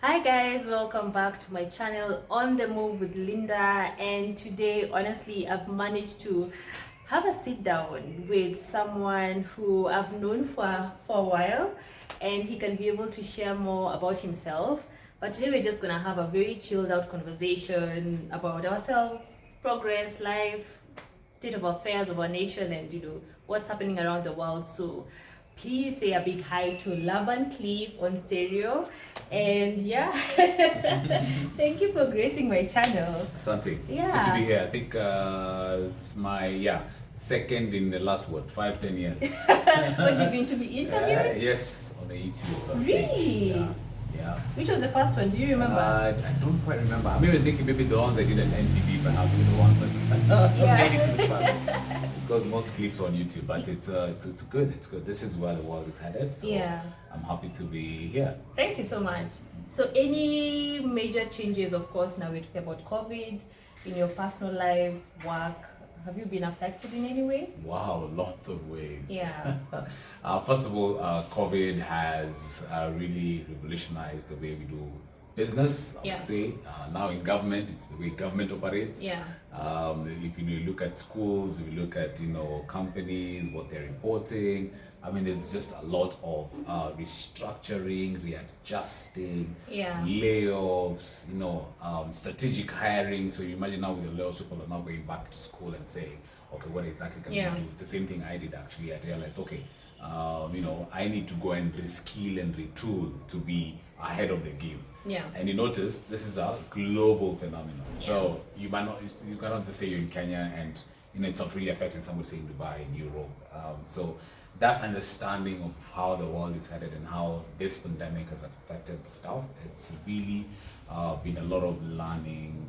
Hi guys, welcome back to my channel On the Move with Linda. And today, honestly, I've managed to have a sit down with someone who I've known for a while, and he can be able to share more about himself. But today we're just gonna have a very chilled out conversation about ourselves, progress, life, state of affairs of our nation, and what's happening around the world. So please say a big hi to Laban Cliff, Ontario. And yeah, thank you for gracing my channel. Asante. Yeah. Good to be here. I think it's my second in the last 5-10 years. What, you're going to be interviewed? Yes, on the YouTube Really? page. Yeah. Which was the first one? Do you remember? I don't quite remember. I'm even thinking maybe the ones I did on NTV perhaps are the ones that made it to the first. Because most clips on YouTube, but it's good. It's good. This is where the world is headed. So Yeah. I'm happy to be here. Thank you so much. So any major changes, of course, now we're talking about COVID, in your personal life, work, have you been affected in any way? Wow, lots of ways. Yeah. First of all, COVID has really revolutionized the way we do business, I would say. Now in government, it's the way government operates. Yeah. If you look at schools, if you look at companies, what they're reporting, I mean, there's just a lot of restructuring, readjusting, layoffs, strategic hiring. So you imagine now with the layoffs, people are now going back to school and saying, okay, what exactly can we do? It's the same thing I did actually. I realized, okay, I need to go and reskill and retool to be ahead of the game. Yeah. And you notice this is a global phenomenon. Yeah. So you cannot just say you're in Kenya and it's not really affecting someone say in Dubai, in Europe. So that understanding of how the world is headed and how this pandemic has affected stuff, it's really been a lot of learning,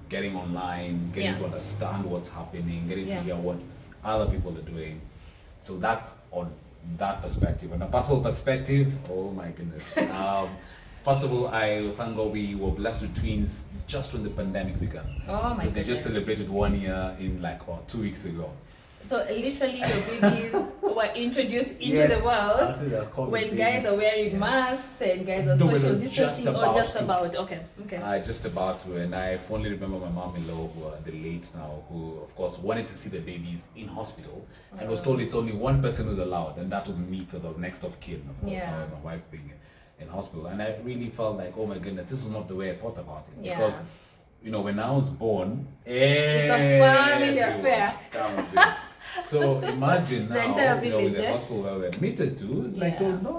getting online, getting to understand what's happening, getting to hear what other people are doing. So that's on that perspective. On a personal perspective, oh my goodness. First of all, I thank God we were blessed with twins just when the pandemic began. Oh my goodness. So they just celebrated 1 year in like about 2 weeks ago. So literally your babies were introduced into the world when guys are wearing masks and guys are social distancing, or just about? Okay. Just about to, and I fondly remember my mom-in-law, who are the late now, who of course wanted to see the babies in hospital and was told it's only one person who's allowed, and that was me because I was next of kin, of course, now my wife being in hospital. And I really felt like, oh my goodness, this was not the way I thought about it. Because when I was born, it's a family affair. So imagine now, with the hospital where we're admitted to, it's like told, no,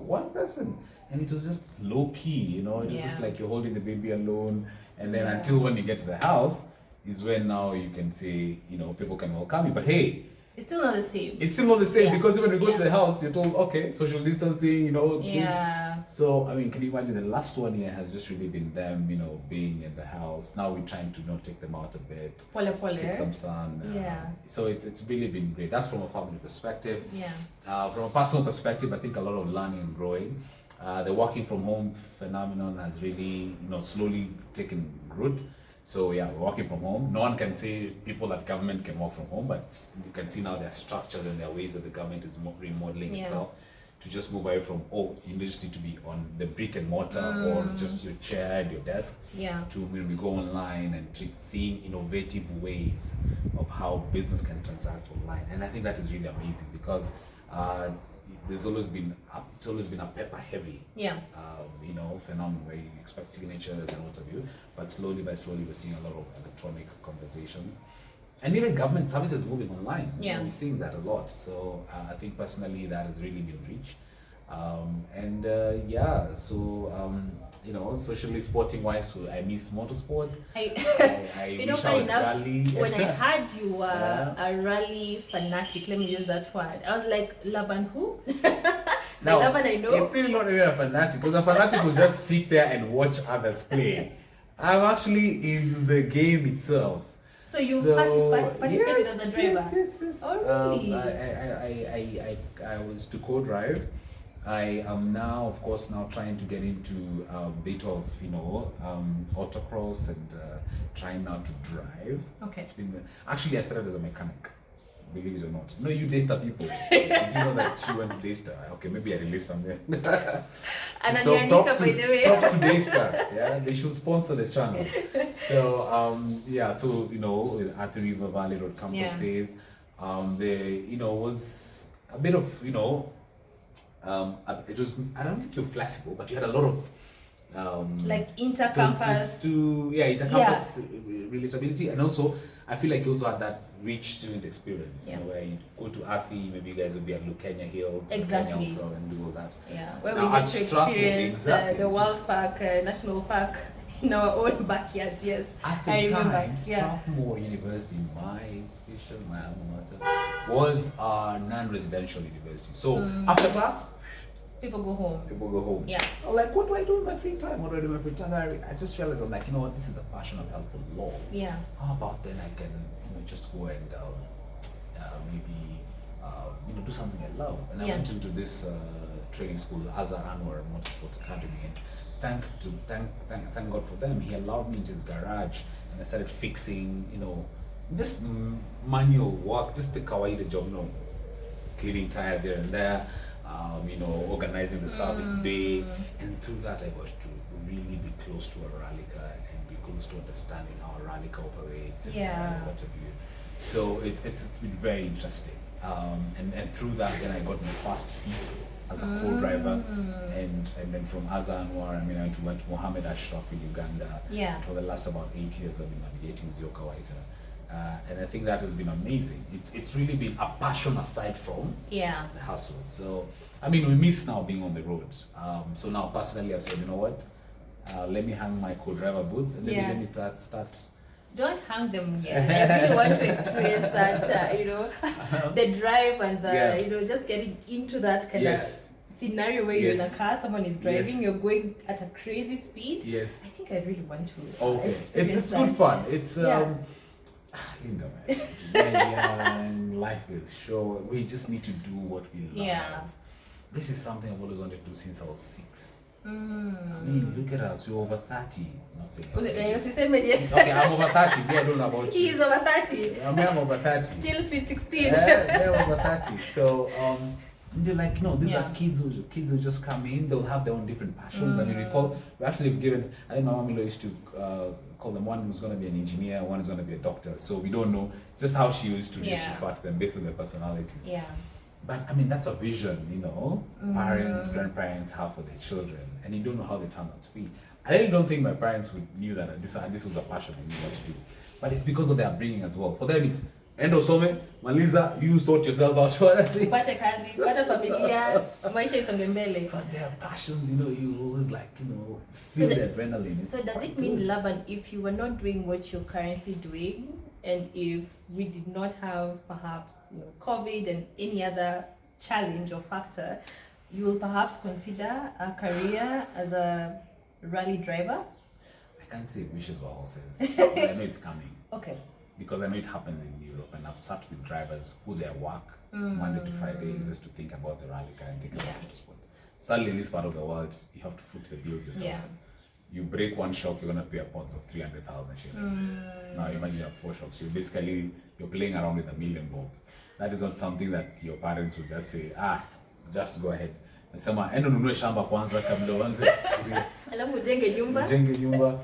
one person. And it was just low key, it was just like you're holding the baby alone. And then until when you get to the house is when now you can say, people can welcome you. But hey, it's still not the same. It's still not the same because when you go to the house, you're told, okay, social distancing, kids. So, I mean, can you imagine the last 1 year has just really been them, being in the house. Now we're trying to take them out a bit, take some sun. So it's really been great. That's from a family perspective. From a personal perspective, I think a lot of learning and growing. The working from home phenomenon has really, slowly taken root. So we're working from home. No one can say people at government can work from home, but you can see now there are structures and there are ways that the government is remodeling itself to just move away from, you just need to be on the brick and mortar or just your chair and your desk, to when we go online and seeing innovative ways of how business can transact online. And I think that is really amazing because it's always been a paper heavy phenomenon where you expect signatures and what have you, but slowly by slowly we're seeing a lot of electronic conversations, and even government services moving online. We're seeing that a lot. So I think personally that has really been reached. Socially sporting wise, I miss motorsport. I wish I would rally. When I heard you were a rally fanatic, let me use that word, I was like, Laban who? Now, Laban I know. It's really not even a fanatic, because a fanatic will just sit there and watch others play. I'm actually in the game itself. So you participated as a driver? Yes. Oh, really? I was to co-drive. I am now, of course, trying to get into a bit of, autocross and trying now to drive. Okay. Actually, I started as a mechanic. believe it or not. No, you Daystar people. Did you know that she went to Daystar? Okay, maybe I released something. And so props to Daystar. Yeah, they should sponsor the channel. So so at the River Valley Road campuses, was a bit of it was, I don't think you're flexible, but you had a lot of like intercampus intercampus relatability, and also I feel like you also had that rich student experience, where you go to Afi, maybe you guys would be at Lukenya Hills, exactly, Hotel, and do all that. Where now, we get to experience the World Park, National Park in our own backyards. Yes, at the time, Strathmore University, my institution, my alma mater, was a non-residential university. So after class, people go home. Yeah. I'm like, what do I do in my free time? What do I do in my free time? I just realized, I'm like, you know what, this is a passion of health for law. Yeah. How about then I can, just go and maybe, do something I love. And I went into this training school, Azhar Anwar Motorsports Academy, and thank God for them. He allowed me into his garage, and I started fixing, just manual work, just the kawaida job, cleaning tires here and there. Organizing the service bay, and through that I got to really be close to a rally car and be close to understanding how a rally car operates and what have you. So it's been very interesting, and through that then I got my first seat as a co-driver, and then from Azhar Anwar, I went to Mohammed Ashraf in Uganda. For the last about 8 years I've been navigating Zio Kawaita. And I think that has been amazing. It's really been a passion aside from the hustle. So, we miss now being on the road. So now personally I've said, you know what, let me hang my co-driver boots and let me start. Don't hang them yet. I really want to experience that, the drive and the, just getting into that kind of scenario where you're in a car, someone is driving, you're going at a crazy speed. I think I really want to. Okay, it's good fun. It's Linda, man. When young, life is short. We just need to do what we love. This is something I've always wanted to do since I was 6. Look at us. We're over 30. Not saying okay, I'm over 30. I don't know about you. He's over 30. I'm over 30. Still sweet 16. They're over 30. So they're like, these are kids who just come in. They'll have their own different passions. We actually have given. I think my mom used to call them, one who's going to be an engineer, one is going to be a doctor. So we don't know. It's just how she used to refer to them based on their personalities. But that's a vision, parents, grandparents have for their children, and you don't know how they turn out to be. I really don't think my parents knew that this was a passion they knew what to do. But it's because of their upbringing as well. For them, it's Endo some, Maliza, you sort yourself out for other things. Pata kazi, pata familia, maisha isonge mbele. But their passions, you always feel the adrenaline. So does it mean, Laban, if you were not doing what you're currently doing, and if we did not have perhaps COVID and any other challenge or factor, you will perhaps consider a career as a rally driver? I can't say wishes were horses, but I know it's coming. Okay. Because I know it happens in Europe, and I've sat with drivers who their work Monday to Friday is just to think about the rally car and think about motorsport. Sadly, in this part of the world, you have to foot the bills yourself. You break one shock, you're going to pay a pots of 300,000 shillings. Now imagine you have 4 shocks. You're playing around with $1 million bob. That is not something that your parents would just say, just go ahead. Nasema endo nunue shamba kwanza kabla uanze kufikiria. Alafu ujenge nyumba.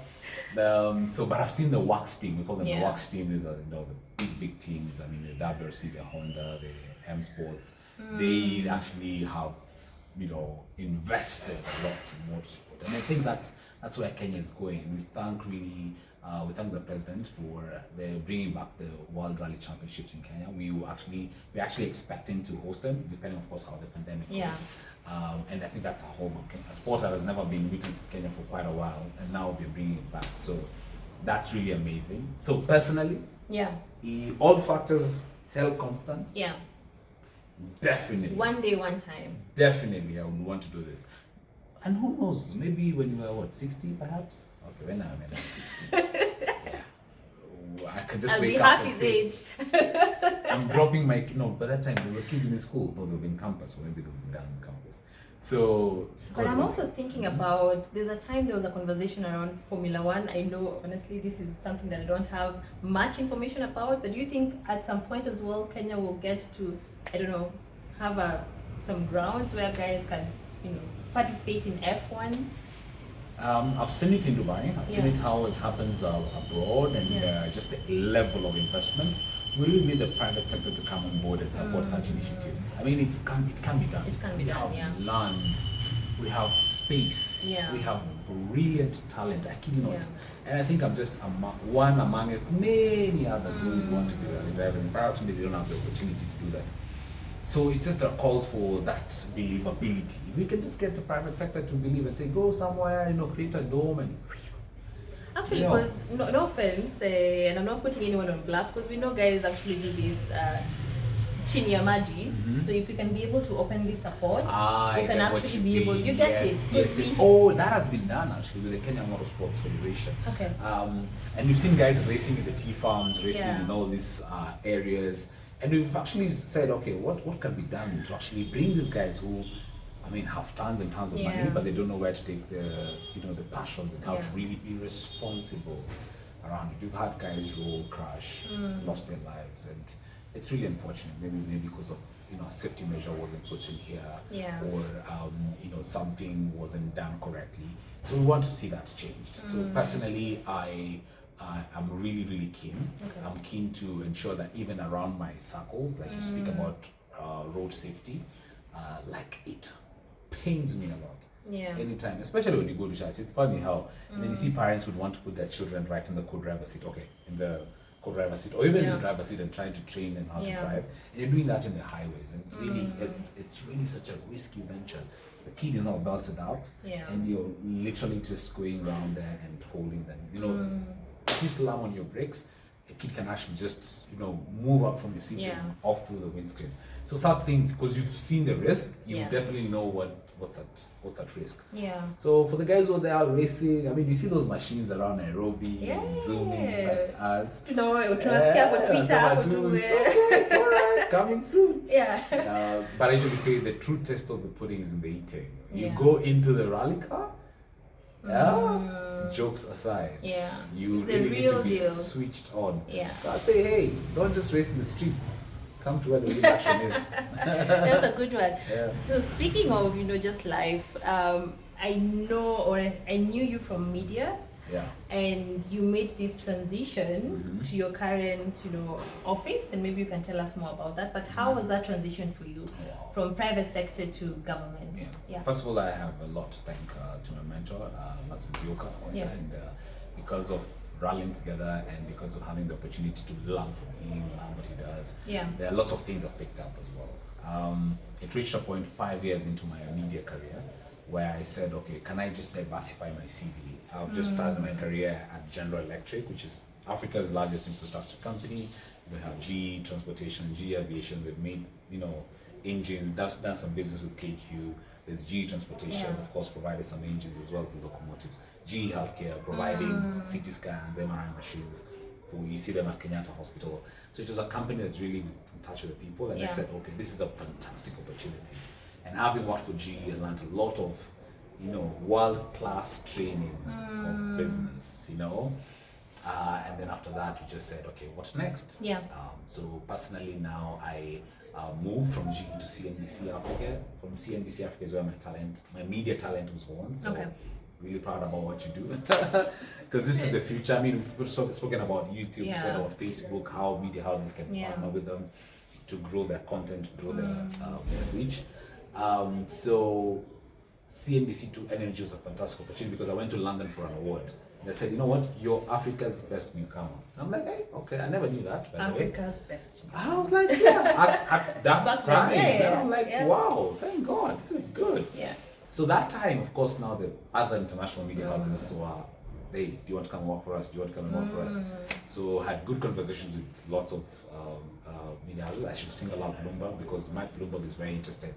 But I've seen the works team. We call them the works team. These are the big teams. The WRC, the Honda, the M Sports. They actually have invested a lot in motorsport, and I think that's where Kenya is going. We thank the president for bringing back the World Rally Championships in Kenya. We're actually expecting to host them, depending of course how the pandemic goes. And I think that's a hallmark. A sport that has never been witnessed in Kenya for quite a while, and now we're bringing it back. So that's really amazing. So personally, all factors held constant. Definitely. One day, one time. Definitely, I would want to do this. And who knows? Maybe when you were 60, perhaps. Okay, when I'm 60. I can just wake up and say, age. I'm dropping my. By that time there were kids in school, though they'll be in campus, or maybe they'll be down in campus. So, but I'm also thinking about, there's a time there was a conversation around Formula One. I know, honestly, this is something that I don't have much information about, but do you think at some point as well, Kenya will get to, I don't know, have some grounds where guys can, participate in F1? I've seen it in Dubai. I've seen it how it happens abroad, and just the level of investment. We really need the private sector to come on board and support such initiatives. I mean, it can be done. It can be done. We have land, we have space, we have brilliant talent. I kid you not. And I think I'm just one amongst many others who would want to be rally drivers. Perhaps they don't have the opportunity to do that. So it just calls for that believability. If we can just get the private sector to believe and say, go somewhere, create a dome and. Actually, because no offense, and I'm not putting anyone on blast, because we know guys actually do this chini ya maji. So if we can be able to openly support, we can actually be able. You get it. Yes. Oh, that has been done actually with the Kenya Motorsports Federation. Okay. And we've seen guys racing in the tea farms, racing in all these areas. And we've actually said, okay, what can be done to actually bring these guys who, have tons and tons of money, but they don't know where to take the passions and how to really be responsible around it. We've had guys roll, crash, lost their lives, and it's really unfortunate. Maybe because of a safety measure wasn't put in here, or something wasn't done correctly. So we want to see that changed. So personally, I'm really, really keen. Okay. I'm keen to ensure that even around my circles, like you speak about road safety, it pains me a lot. Anytime, especially when you go to church. It's funny how then you see parents would want to put their children right in the co-driver seat. Okay, in the co-driver seat, or even in the driver's seat, and trying to train them how to drive. And you're doing that in the highways, and really, it's really such a risky venture. The kid is not belted up, and you're literally just going around there and holding them. If you slam on your brakes, a kid can actually just move up from your seat and off through the windscreen. So such things, because you've seen the risk, you definitely know what's at risk. So for the guys who are there racing, you see those machines around Nairobi zooming past us. It's alright, coming soon. But I usually say the true test of the pudding is in the eating. You go into the rally car. Jokes aside, you really need to be switched on. So I'd say, hey, don't just race in the streets. Come to where the real action is. That's a good one. So speaking of just life, I knew you from media. And you made this transition to your current office, and maybe you can tell us more about that. But how was that transition for you from private sector to government? First of all, I have a lot to thank to my mentor, Matsu Dioka, and because of rallying together and because of having the opportunity to learn from him, learn what he does, there are lots of things I've picked up as well. It reached a point 5 years into my media career where I said, okay, can I just diversify my CV? I've just started my career at General Electric, which is Africa's largest infrastructure company. We have GE Transportation, GE Aviation. We've made, engines, done some business with KQ. There's GE Transportation, of course, provided some engines as well to locomotives. GE Healthcare, providing CT scans, MRI machines. You see them at Kenyatta Hospital. So it was a company that's really in touch with the people. And I said, okay, this is a fantastic opportunity. And having worked for GE, I learned a lot of world-class training of business, and then after that, we just said, okay, what next? So personally now, I moved from GE to CNBC Africa. From CNBC Africa is where my media talent was born. So really proud about what you do. Because this is the future. We've spoken about YouTube, spoken about Facebook, how media houses can partner with them to grow their content, grow their reach. So CNBC to NMG was a fantastic opportunity because I went to London for an award. And they said, you know what, you're Africa's best newcomer. And I'm like, hey, okay, I never knew that. Africa's best. I was like, at that time. And I'm like, wow, thank God, this is good. So that time, of course, now the other international media houses were, hey, do you want to come and work for us? Do you want to come and work for us? So had good conversations with lots of media houses. I should single out Bloomberg because Mike Bloomberg is very interested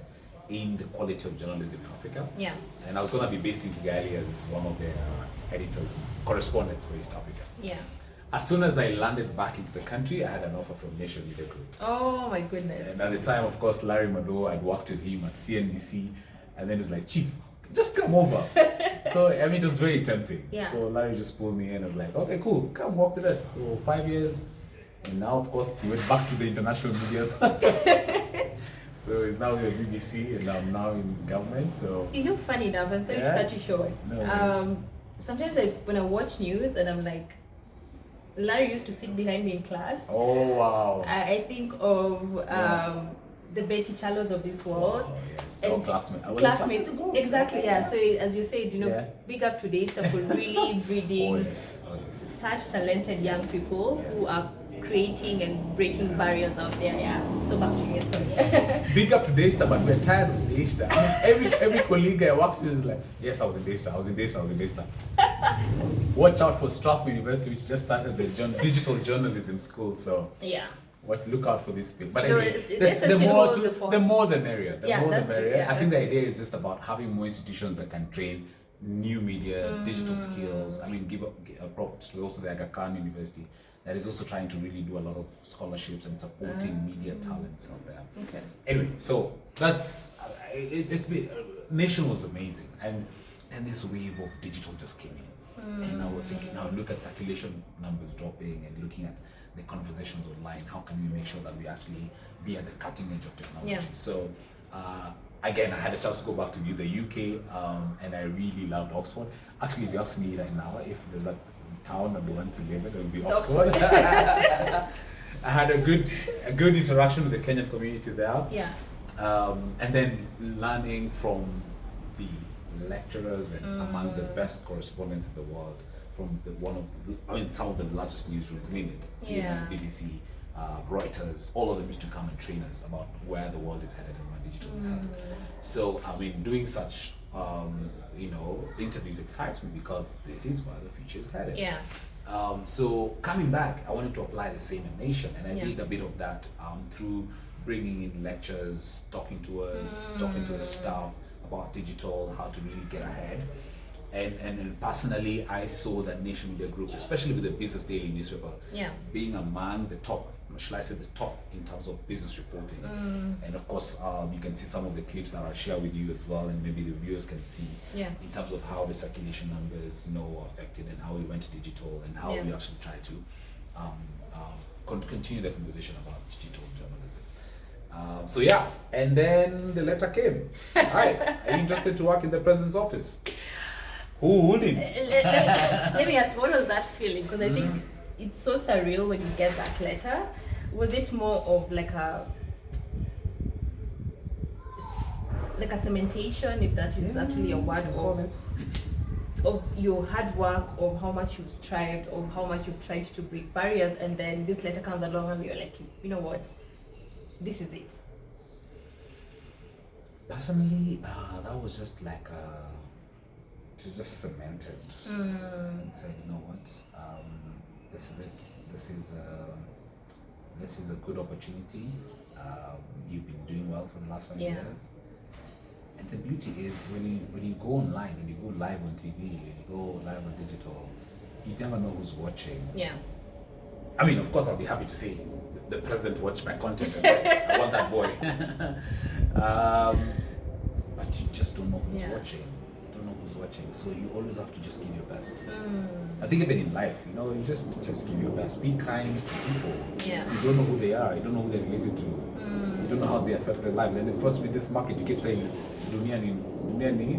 in the quality of journalism in Africa. And I was going to be based in Kigali as one of their correspondents for East Africa. As soon as I landed back into the country, I had an offer from Nation Media Group. Oh my goodness. And at the time, of course, Larry Mado, I'd worked with him at CNBC. And then it's like, Chief, just come over. So, I mean, it was very tempting. Yeah. So Larry just pulled me in and was like, okay, cool, come walk with us. So 5 years. And now, of course, he went back to the international media. So he's now with the BBC and I'm now in government. So you know, funny enough, I'm sorry to cut you short. No, sometimes when I watch news and I'm like, Larry used to sit behind me in class. Oh wow! I think of the Betty Charlos of this world. Oh yes, and classmates. Well, exactly, so, yeah. So as you said, big up to Daystar for really breeding such talented young people who are creating and breaking barriers out there. Yeah. So back to you. Sorry. Big up to Daystar, but we're tired of Daystar. I mean, every colleague I worked with is like, yes, I was in Daystar. Watch out for Strathmore University, which just started the digital journalism school. So yeah. Look out for this thing. But no, anyway, the more the merrier. The more the merrier. Yeah, I think the idea is just about having more institutions that can train new media, digital skills. I mean, give a props to also the Aga Khan University that is also trying to really do a lot of scholarships and supporting media talents out there. Okay. Anyway, so that's it's been Nation was amazing, and this wave of digital just came in, and now we're thinking, now look at circulation numbers dropping, and looking at the conversations online. How can we make sure that we actually be at the cutting edge of technology? Yeah. So again, I had a chance to go back to view the UK, and I really loved Oxford. Actually, if you ask me right now, if there's a town I'd want to live in, it would be Oxford. I had a good interaction with the Kenyan community there. Yeah. And then learning from the lecturers and among the best correspondents in the world, from some of the largest newsrooms, name it, CNN, BBC, Reuters, all of them used to come and train us about where the world is headed and where digital is headed. So I mean, doing such interviews excites me because this is where the future is headed. Yeah. So coming back, I wanted to apply the same in Nation, and I did a bit of that through bringing in lectures, talking to us, talking to the staff about digital, how to really get ahead. And personally, I saw that Nation Media Group, especially with the Business Daily newspaper, being among the top, shall I say the top in terms of business reporting. And of course, you can see some of the clips that I'll share with you as well, and maybe the viewers can see in terms of how the circulation numbers, were affected, and how we went digital, and how we actually try to continue the conversation about digital journalism. So yeah, and then the letter came. Hi, are you interested to work in the president's office? Who wouldn't? Let me ask, what was that feeling? Because I think it's so surreal when you get that letter. Was it more of like a cementation, if that is actually a word, of your hard work, of how much you've strived, of how much you've tried to break barriers, and then this letter comes along and you're like, you know what, this is it? Personally, that was just like to just cement it and say, you know what, this is it. This is a good opportunity. You've been doing well for the last 5 years. And the beauty is when you go online, when you go live on TV, when you go live on digital, you never know who's watching. Yeah. I mean, of course, I'll be happy to say the president watched my content and said, I want that boy. But you just don't know who's watching. So you always have to just give your best. I think even in life, you just give your best. Be kind to people. Yeah. You don't know who they are. You don't know who they're related to. You don't know how they affect their lives. And first with this market, you keep saying, dunia ni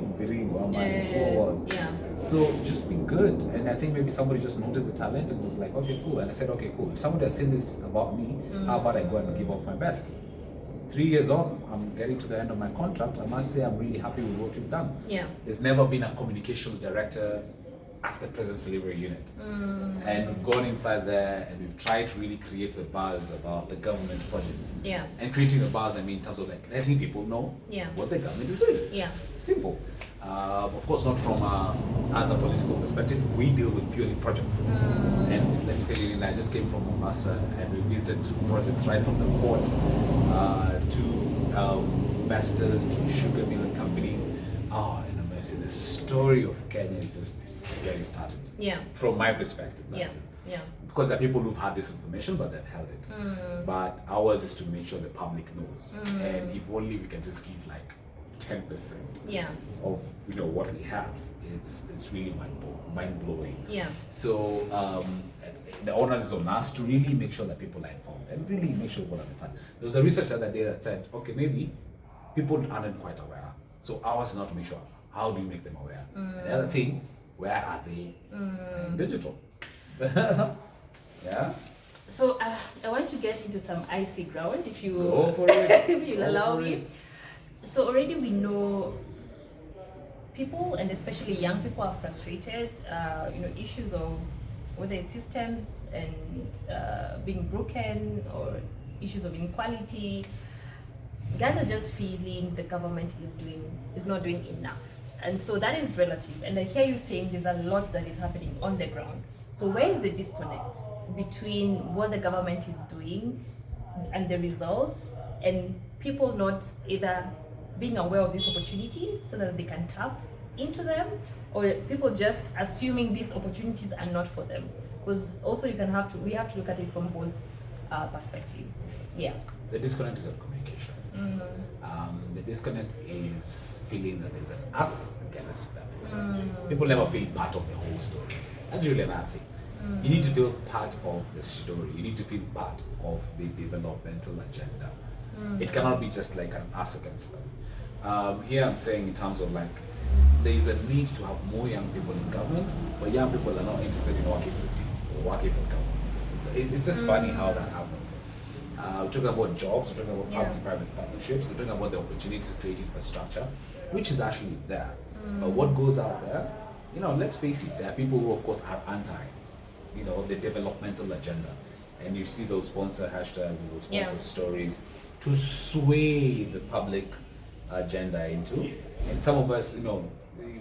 mviringo, ama small world. Yeah. So just be good. And I think maybe somebody just noticed the talent and was like, okay, cool. And I said, okay, cool. If somebody has seen this about me, how about I go and give off my best? 3 years on, I'm getting to the end of my contract. I must say I'm really happy with what we've done. Yeah. There's never been a communications director at the President's Delivery Unit. And we've gone inside there and we've tried to really create the buzz about the government projects. Yeah. And creating the buzz, I mean, in terms of like letting people know what the government is doing. Yeah. Simple. Of course, not from other political perspective. We deal with purely projects. And let me tell you, Linda, I just came from Mombasa and we visited projects right from the port to investors, to sugar milling companies. And I'm going to say the story of Kenya is just getting started. Yeah. From my perspective, that is. Yeah. Because there are people who've had this information, but they've held it. But ours is to make sure the public knows. And if only we can just give like 10% yeah. of what we have. It's really mind blowing. Yeah. So the onus is on us to really make sure that people are informed and really make sure people understand. There was a research the other day that said, okay, maybe people aren't quite aware. So ours is not to make sure. How do you make them aware? And the other thing, where are they? Digital. Yeah. So I want to get into some icy ground, if you Go for it. if you'll allow me. So already we know people, and especially young people, are frustrated. Issues of whether it's systems and being broken, or issues of inequality. Guys are just feeling the government is not doing enough, and so that is relative. And I hear you saying there's a lot that is happening on the ground. So where is the disconnect between what the government is doing and the results, and people not either being aware of these opportunities so that they can tap into them, or people just assuming these opportunities are not for them? Because also we have to look at it from both perspectives. Yeah. The disconnect is of communication. The disconnect is feeling that there's an us against them. People never feel part of the whole story. That's really another thing. You need to feel part of the story. You need to feel part of the developmental agenda. It cannot be just like an us against them. Here I'm saying in terms of like, there is a need to have more young people in government, but young people are not interested in working for the state or working for government. It's just funny how that happens. We're talking about jobs, we're talking about public-private partnerships, we're talking about the opportunity to create infrastructure, which is actually there. But what goes out there, let's face it, there are people who, of course, are anti, the developmental agenda. And you see those sponsor hashtags, those sponsor stories to sway the public agenda into. And some of us,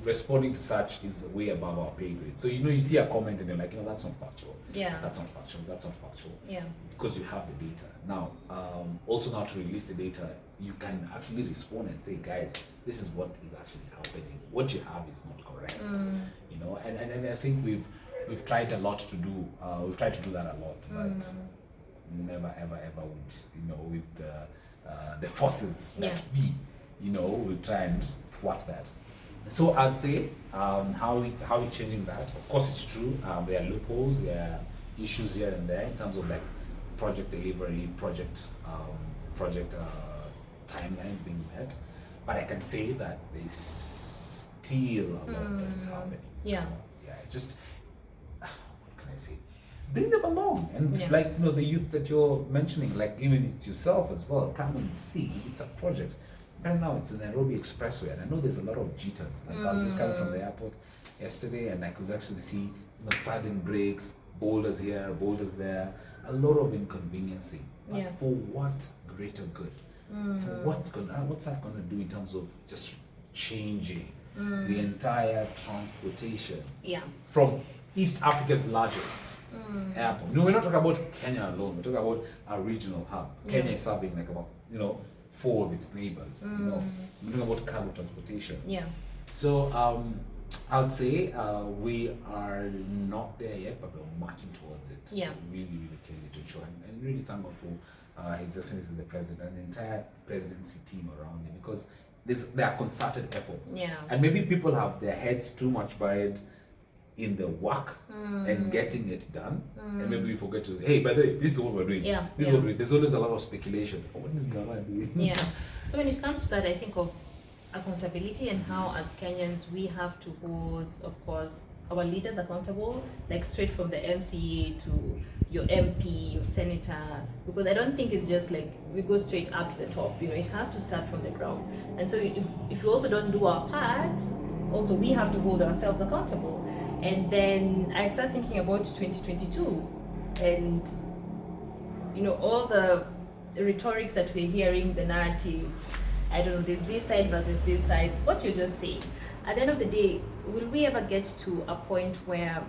responding to such is way above our pay grade. So you see a comment and you're like, that's not factual. Yeah. That's not factual. That's not factual. Yeah. Because you have the data. Now, also now to release the data, you can actually respond and say, guys, this is what is actually happening. What you have is not correct. And I think we've tried a lot to do. We've tried to do that a lot, but never ever would, with the forces that be, we'll try and thwart that. So I'd say how we changing that. Of course, it's true. There are loopholes, there are issues here and there in terms of like project delivery, project timelines being met. But I can say that there's still a lot that is happening. Yeah. Just what can I say? Bring them along, and the youth that you're mentioning, like even it's yourself as well. Come and see. It's a project. Right now, it's the Nairobi Expressway, and I know there's a lot of jitters. Like I was just coming from the airport yesterday, and I could actually see sudden breaks, boulders here, boulders there, a lot of inconveniencing. But for what greater good? For what's that gonna do in terms of just changing the entire transportation from East Africa's largest airport? We're not talking about Kenya alone. We're talking about a regional hub. Kenya is serving like about 4 of its neighbors. We're talking about cargo transportation. Yeah. So I'd say we are not there yet, but we're marching towards it. Yeah. Really, really clearly to show, and really thank God for His Excellency the President and the entire presidency team around him, because there are concerted efforts. Yeah. And maybe people have their heads too much buried in the work and getting it done, and maybe we forget to, hey, by the way, this is what we're doing. Yeah. This is what we're doing. There's always a lot of speculation. What is government doing? Yeah. So when it comes to that, I think of accountability and how, as Kenyans, we have to hold, of course, our leaders accountable, like straight from the MCA to your MP, your senator, because I don't think it's just like we go straight up to the top. It has to start from the ground. And so if we also don't do our part, also we have to hold ourselves accountable. And then I start thinking about 2022 and all the rhetorics that we're hearing, the narratives. I don't know, there's this side versus this side. What you're just saying, at the end of the day, will we ever get to a point where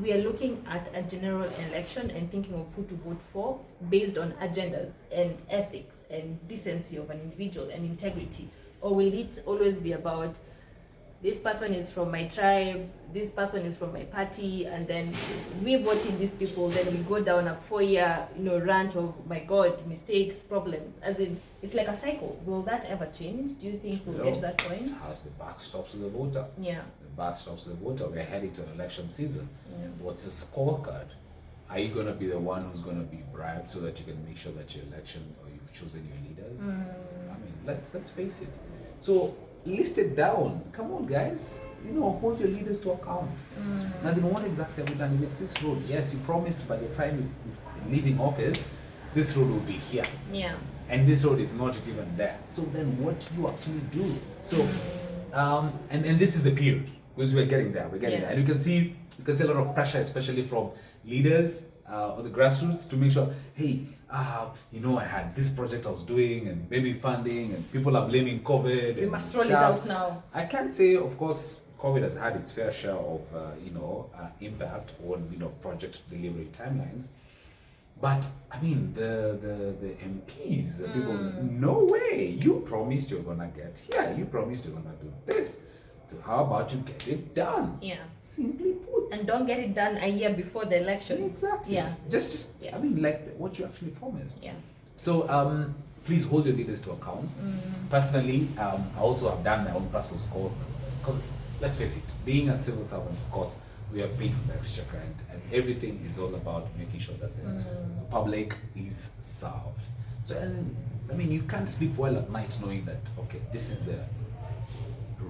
we are looking at a general election and thinking of who to vote for based on agendas and ethics and decency of an individual and integrity? Or will it always be about this person is from my tribe, this person is from my party, and then we vote in these people, then we go down a 4-year, rant of, my God, mistakes, problems. As in, it's like a cycle. Will that ever change? Do you think we'll get to that point? As the buck stops with the voter. Yeah. The buck stops with the voter. We're heading to an election season. Yeah. What's the scorecard? Are you going to be the one who's going to be bribed so that you can make sure that your election or you've chosen your leaders? I mean, let's face it. So list it down. Come on, guys. Hold your leaders to account. As in, what exactly have you done? If it's this road, yes, you promised by the time you leaving office, this road will be here. Yeah. And this road is not even there. So then, what do you actually do? So, and this is the period because we're getting there. We're getting there, and you can see a lot of pressure, especially from leaders on the grassroots, to make sure, hey, I had this project I was doing, and maybe funding, and people are blaming COVID. We must roll it out now. I can't say, of course, COVID has had its fair share of impact on project delivery timelines. But I mean, the MPs, the people, no way, you promised you're gonna get here, you promised you're gonna do this. So how about you get it done? Yeah. Simply put. And don't get it done a year before the election. Exactly. Yeah. Just I mean, like what you actually promised. Yeah. So please hold your leaders to account. Personally, I also have done my own personal score because let's face it, being a civil servant, of course, we are paid from the exchequer, and everything is all about making sure that the public is served. So, and I mean, you can't sleep well at night knowing that, okay, this is the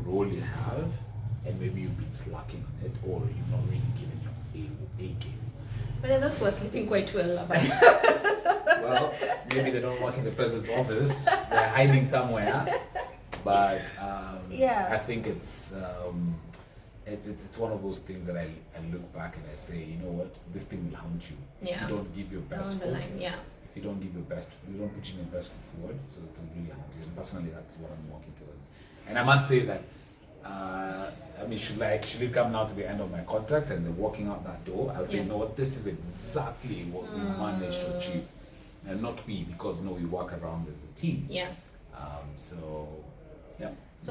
role you have, and maybe you've been slacking on it, or you're not really giving your A game. But those who are sleeping quite well. Well, maybe they don't work in the president's office, they're hiding somewhere. But I think it's one of those things that I look back and I say, you know what, this thing will haunt you. If you don't give your best foot. If you don't give your best, you don't put in your best foot forward, so it will really haunt you. And personally, that's what I'm working towards. And I must say that, I mean, should it come now to the end of my contract and they're walking out that door, I'll say, you know what, this is exactly what we managed to achieve. And not we, because we work around as a team. Yeah. So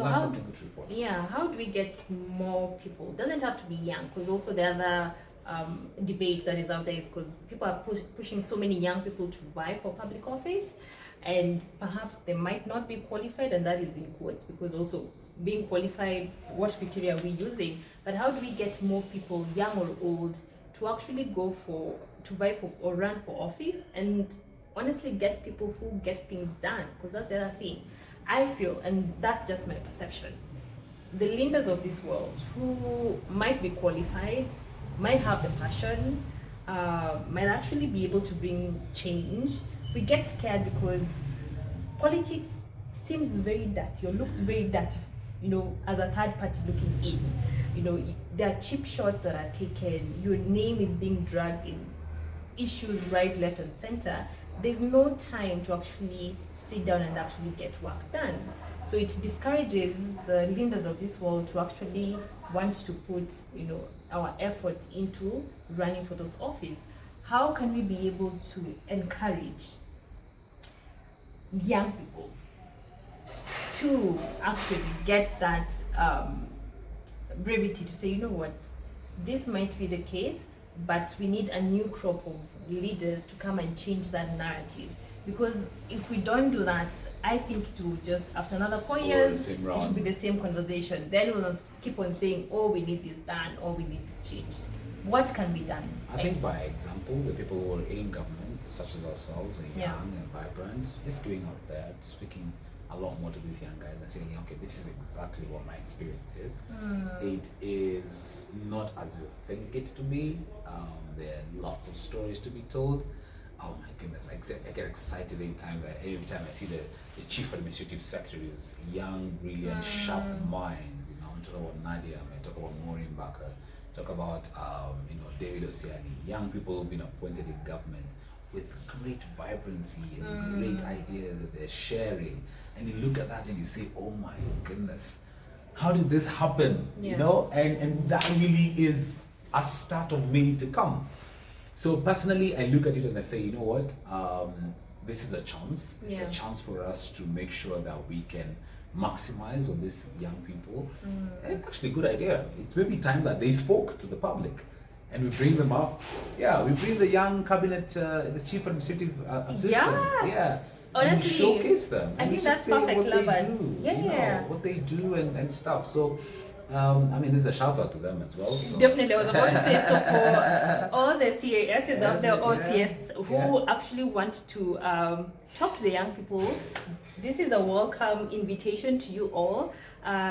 that's something good to report. Yeah, how do we get more people? It doesn't have to be young, because also the other debate that is out there is because people are pushing so many young people to vie for public office, and perhaps they might not be qualified, and that is in quotes, because also being qualified, what criteria are we using? But how do we get more people, young or old, to actually to vie for or run for office, and honestly get people who get things done? Because that's the other thing. I feel, and that's just my perception, the leaders of this world who might be qualified, might have the passion, might actually be able to bring change. We get scared because politics seems very dirty, or looks very dirty, as a third party looking in. There are cheap shots that are taken, your name is being dragged in issues right, left, and center. There's no time to actually sit down and actually get work done. So it discourages the leaders of this world to actually want to put, our effort into running for those offices. How can we be able to encourage young people to actually get that brevity to say, you know what, this might be the case, but we need a new crop of leaders to come and change that narrative. Because if we don't do that, I think it will just, after another 4 years, it will be the same conversation. Then we'll keep on saying, oh, we need this done, or we need this changed. What can be done? I think by example, the people who are in government, such as ourselves, are young and vibrant, just going out there, speaking a lot more to these young guys and saying, okay, this is exactly what my experience is. It is not as you think it to be. There are lots of stories to be told. Oh my goodness, I get excited every time I see the chief administrative secretaries, young, brilliant, sharp minds. I'm talking about Nadia, I talk about Maureen Barker, talk about David Osiani, young people who've been appointed in government with great vibrancy and great ideas that they're sharing. And you look at that and you say, oh my goodness, how did this happen? And that really is a start of many to come. So personally, I look at it and I say, you know what, this is a chance. It's a chance for us to make sure that we can maximize on these young people. And actually, good idea. It's maybe time that they spoke to the public, and we bring them up. Yeah, we bring the young cabinet, the chief administrative assistants. Yes. Yeah. Honestly, and we showcase them. I And we think just that's say perfect, what they Laban. do. Yeah. You know, what they do and stuff. So, I mean, this is a shout out to them as well. So. Definitely, I was about to say, so for all the CASs out there, or yeah. CS who actually want to talk to the young people, this is a welcome invitation to you all.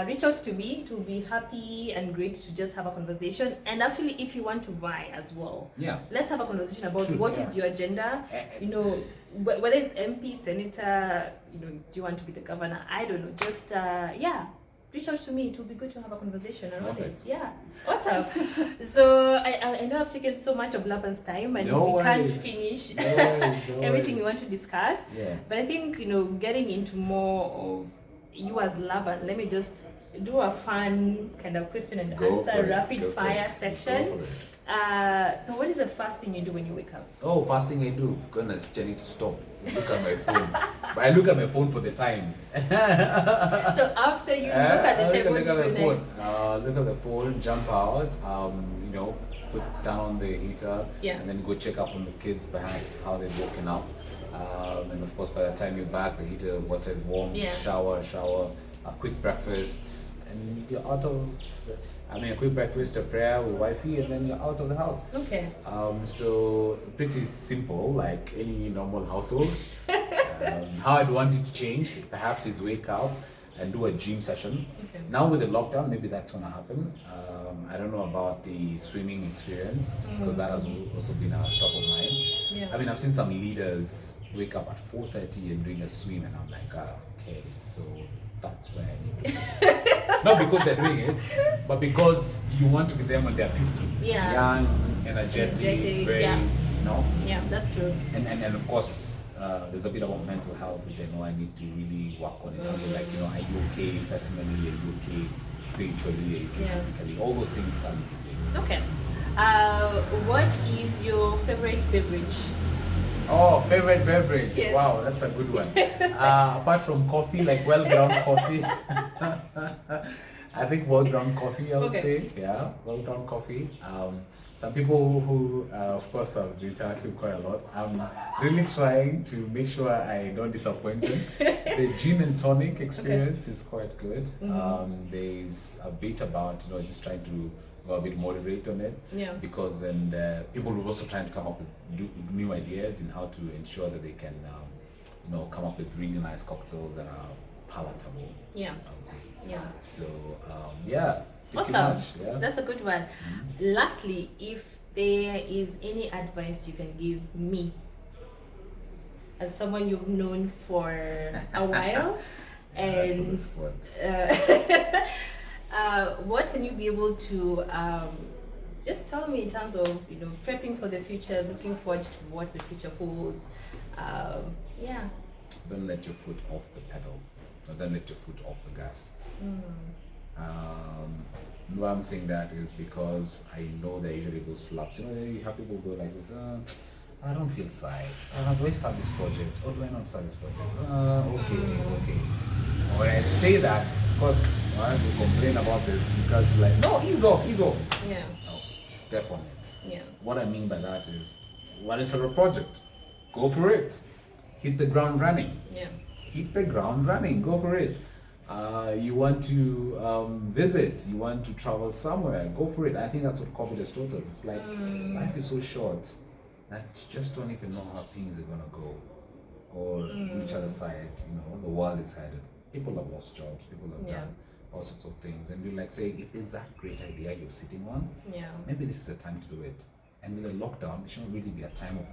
Reach out to me. It will be happy and great to just have a conversation. And actually, if you want to vie as well, let's have a conversation about what is your agenda. You know, whether it's MP, senator, you know, do you want to be the governor? I don't know. Just reach out to me. It will be good to have a conversation around it. Yeah, awesome. So I know I've taken so much of Laban's time, and we can't finish everything we want to discuss. Yeah. But I think, you know, getting into more of you as Laban, let me just do a fun kind of question and answer rapid fire section. So what is the first thing you do when you wake up? Oh, first thing I do, goodness, I need to stop. Look at my phone. But I look at my phone for the time. So after you look at the time, what do you do next? Look at the phone, jump out, you know, put down the heater, and then go check up on the kids, perhaps how they've woken up. And of course, by the time you're back, the heater water is warm, shower, a quick breakfast, and you're out of a quick breakfast, a prayer with wifey, and then you're out of the house. Okay. So pretty simple, like any normal households. How I'd want it changed, perhaps, is wake up and do a gym session. Okay. Now with the lockdown, maybe that's gonna happen. I don't know about the swimming experience, because that has also been top of mind. Yeah. I mean, I've seen some leaders wake up at 4:30 and doing a swim, and I'm like, okay, so that's where I need to be. Not because they're doing it, but because you want to be them when they're 50. Yeah. Young, energetic, very, you know? Yeah, that's true. And of course, there's a bit about mental health, which I know I need to really work on in terms of, like, you know, are you okay personally, are you okay spiritually, are you okay physically? All those things come into play. Okay. What is your favorite beverage? Oh, favorite beverage. Yes. Wow, that's a good one. Apart from coffee, like well-ground coffee. I think well-ground coffee, I would say. Yeah, well-ground coffee. Some people who, of course, have been interacting quite a lot. I'm really trying to make sure I don't disappoint them. The gin and tonic experience is quite good. There's a bit about, you know, just trying to go a bit moderate on it, because people will also trying to come up with new ideas in how to ensure that they can, you know, come up with really nice cocktails that are palatable. Yeah, I would say. Yeah. So awesome. That's a good one. Lastly, if there is any advice you can give me as someone you've known for a while, and what can you be able to just tell me in terms of, you know, prepping for the future, looking forward to what the future holds? Don't let your foot off the pedal, or don't let your foot off the gas. Why I'm saying that is because I know there are usually those slaps. You know, you have people go like this. I don't feel psyched. Do I start this project, or do I not start this project? Okay. When I say that, of course, I will complain about this, because, like, no, ease off. Yeah. No, step on it. Yeah. What I mean by that is, when it's a project, go for it. Hit the ground running. Yeah. Hit the ground running. Go for it. You want to visit, you want to travel somewhere, go for it. I think that's what COVID has taught us. It's like, life is so short that you just don't even know how things are gonna go, or which other side, you know, the world is headed. People have lost jobs, people have done all sorts of things, and you're like saying, if there's that great idea you're sitting on, maybe this is the time to do it. And with a lockdown, it shouldn't really be a time of,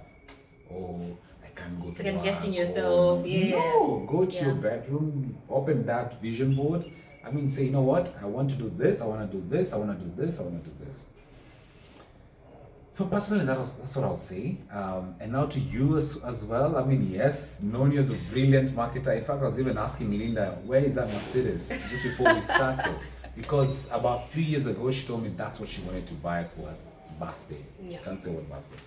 I can't go to second guessing yourself. No, go to your bedroom, open that vision board. I mean, say, you know what? I want to do this. I want to do this. I want to do this. I want to do this. So personally, that's what I'll say. And now to you as well. I mean, yes, known you as a brilliant marketer. In fact, I was even asking Linda, where is that Mercedes, just before we started? Because about 3 years ago, she told me that's what she wanted to buy for her birthday. Can't say what birthday.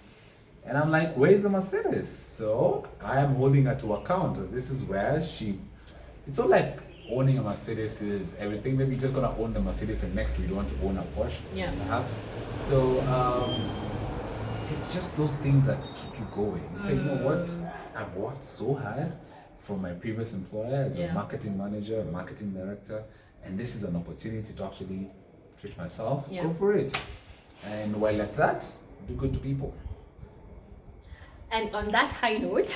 And I'm like, where's the Mercedes? So I am holding her to account. This is where it's not like owning a Mercedes is everything. Maybe you're just gonna own the Mercedes and next week you want to own a Porsche, perhaps. So it's just those things that keep you going. You say, you know what, I've worked so hard from my previous employer as a marketing manager, a marketing director, and this is an opportunity to actually treat myself. Go for it. And while at that, do good to people. And on that high note,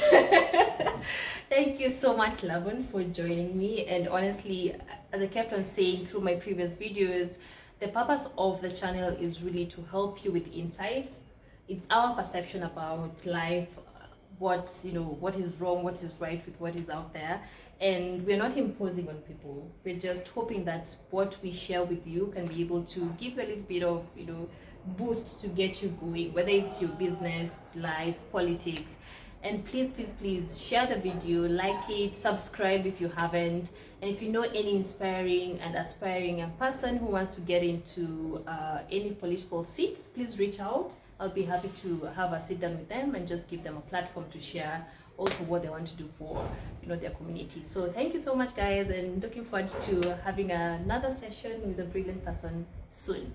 thank you so much, Laban, for joining me. And honestly, as I kept on saying through my previous videos, the purpose of the channel is really to help you with insights. It's our perception about life, what is wrong, what is right with what is out there, and we're not imposing on people. We're just hoping that what we share with you can be able to give a little bit of boost to get you going, whether it's your business, life, politics. And please share the video, like it, subscribe if you haven't, and if you know any inspiring and aspiring young person who wants to get into any political seats, please reach out. I'll be happy to have a sit down with them and just give them a platform to share also what they want to do for their community. So thank you so much, guys, and looking forward to having another session with a brilliant person soon.